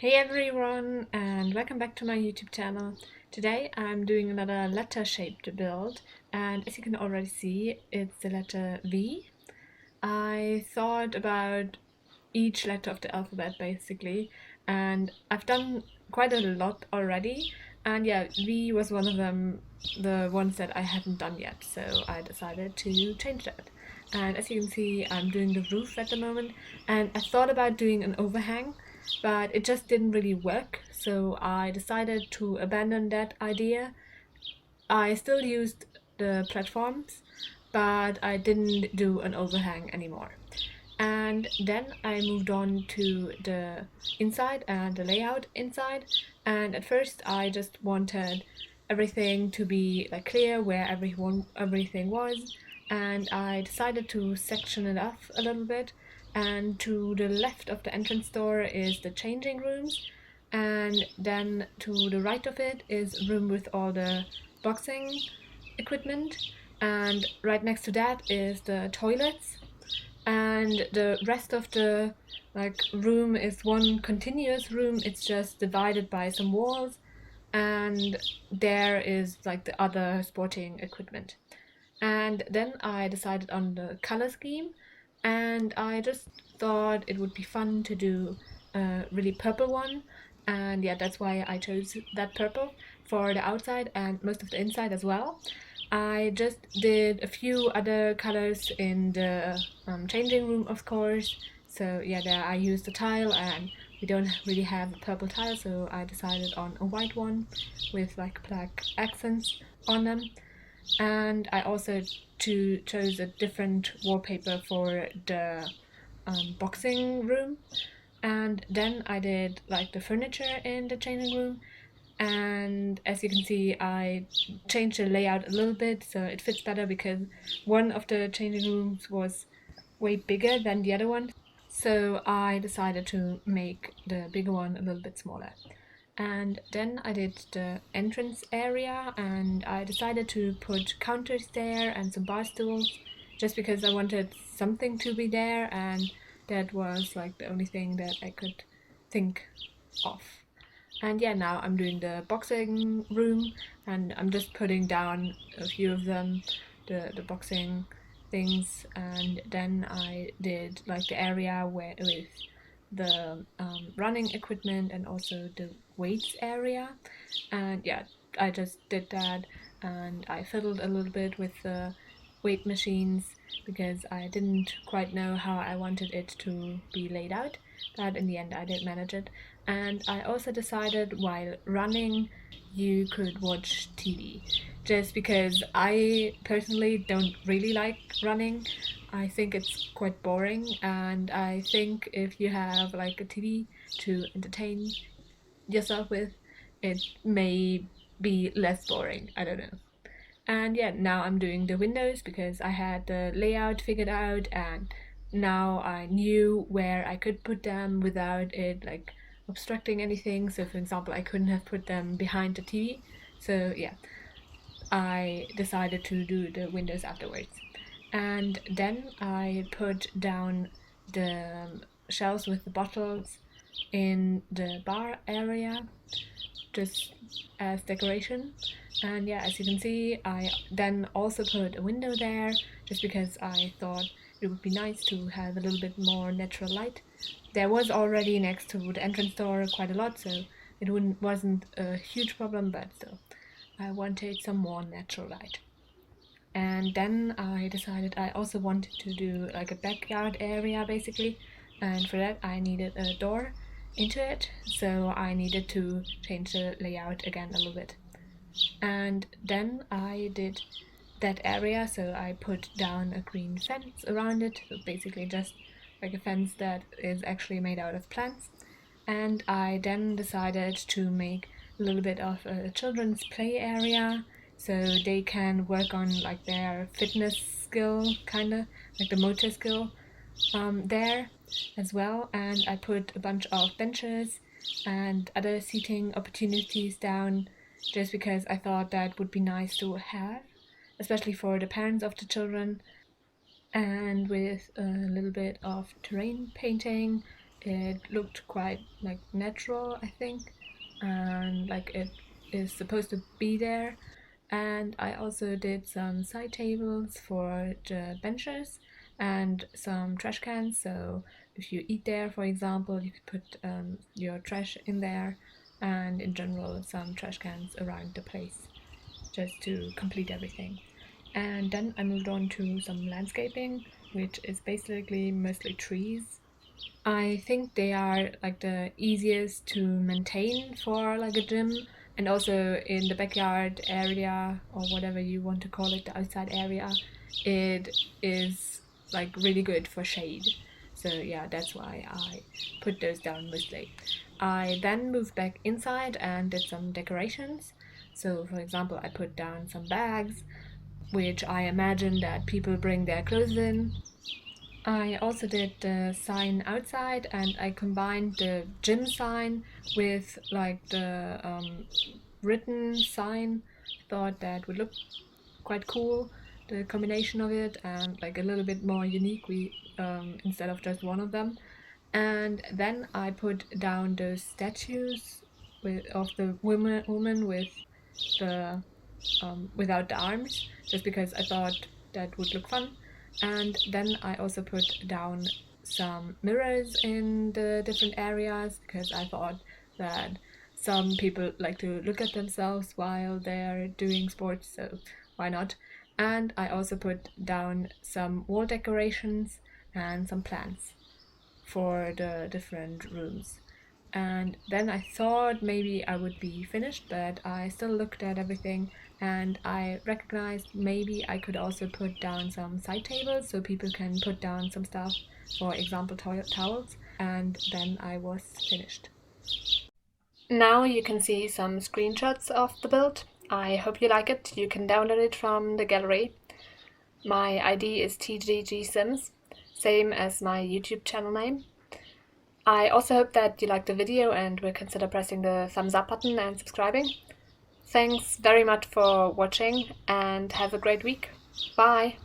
Hey everyone, and welcome back to my YouTube channel. Today I'm doing another letter shaped build, and as you can already see, it's the letter V. I thought about each letter of the alphabet basically, and I've done quite a lot already, and yeah, V was one of them, the ones that I haven't done yet, so I decided to change that. And as you can see, I'm doing the roof at the moment, and I thought about doing an overhang, but it just didn't really work, so I decided to abandon that idea. I still used the platforms, but I didn't do an overhang anymore. And then I moved on to the inside and the layout inside. And at first I just wanted everything to be like clear where everything was, and I decided to section it off a little bit. And to the left of the entrance door is the changing rooms, and then to the right of it is a room with all the boxing equipment, and right next to that is the toilets, and the rest of the room is one continuous room. It's just divided by some walls, and there is like the other sporting equipment. And then I decided on the color scheme, and I just thought it would be fun to do a really purple one. And yeah, that's why I chose that purple for the outside and most of the inside as well. I just did a few other colors in the changing room, of course. So yeah, there I used a tile, and we don't really have a purple tile, so I decided on a white one with like black accents on them. And I also chose a different wallpaper for the boxing room. And then I did like the furniture in the changing room, and as you can see, I changed the layout a little bit so it fits better, because one of the changing rooms was way bigger than the other one, so I decided to make the bigger one a little bit smaller. And then I did the entrance area, and I decided to put counters there and some bar stools, just because I wanted something to be there, and that was like the only thing that I could think of. And yeah, now I'm doing the boxing room, and I'm just putting down a few of them, the boxing things, and then I did like the area where with the running equipment and also the weights area. And yeah, I just did that, and I fiddled a little bit with the weight machines because I didn't quite know how I wanted it to be laid out, but in the end I did manage it. And I also decided while running you could watch TV, just because I personally don't really like running. I think it's quite boring, and I think if you have like a TV to entertain yourself with, it may be less boring. I don't know. And yeah, now I'm doing the windows because I had the layout figured out, and now I knew where I could put them without it like obstructing anything. So for example, I couldn't have put them behind the TV. So yeah, I decided to do the windows afterwards. And then I put down the shelves with the bottles in the bar area, just as decoration. And yeah, as you can see, I then also put a window there, just because I thought it would be nice to have a little bit more natural light. There was already next to the entrance door quite a lot, so it wasn't a huge problem, but still, I wanted some more natural light. And then I decided I also wanted to do like a backyard area basically, and for that I needed a door into it, so I needed to change the layout again a little bit. And then I did that area, so I put down a green fence around it, so basically just like a fence that is actually made out of plants. And I then decided to make a little bit of a children's play area, so they can work on like their fitness skill, kind of like the motor skill there as well. And I put a bunch of benches and other seating opportunities down, just because I thought that would be nice to have, especially for the parents of the children. And with a little bit of terrain painting It looked quite like natural, I think, and like it is supposed to be there. And I also did some side tables for the benches and some trash cans. So if you eat there, for example, you could put your trash in there, and in general, some trash cans around the place just to complete everything. And then I moved on to some landscaping, which is basically mostly trees. I think they are like the easiest to maintain for like a gym, and also in the backyard area or whatever you want to call it, the outside area, it is like really good for shade. So yeah, that's why I put those down mostly. I then moved back inside and did some decorations. So for example, I put down some bags, which I imagine that people bring their clothes in. I also did the sign outside, and I combined the gym sign with like the written sign. I thought that would look quite cool, the combination of it, and like a little bit more unique. We instead of just one of them. And then I put down those statues of the woman with the without the arms, just because I thought that would look fun. And then I also put down some mirrors in the different areas because I thought that some people like to look at themselves while they're doing sports, so why not? And I also put down some wall decorations and some plants for the different rooms. And then I thought maybe I would be finished, but I still looked at everything and I recognized maybe I could also put down some side tables so people can put down some stuff, for example, toilet towels, and then I was finished. Now you can see some screenshots of the build. I hope you like it. You can download it from the gallery. My ID is TGGSims, same as my YouTube channel name. I also hope that you liked the video and will consider pressing the thumbs up button and subscribing. Thanks very much for watching and have a great week. Bye!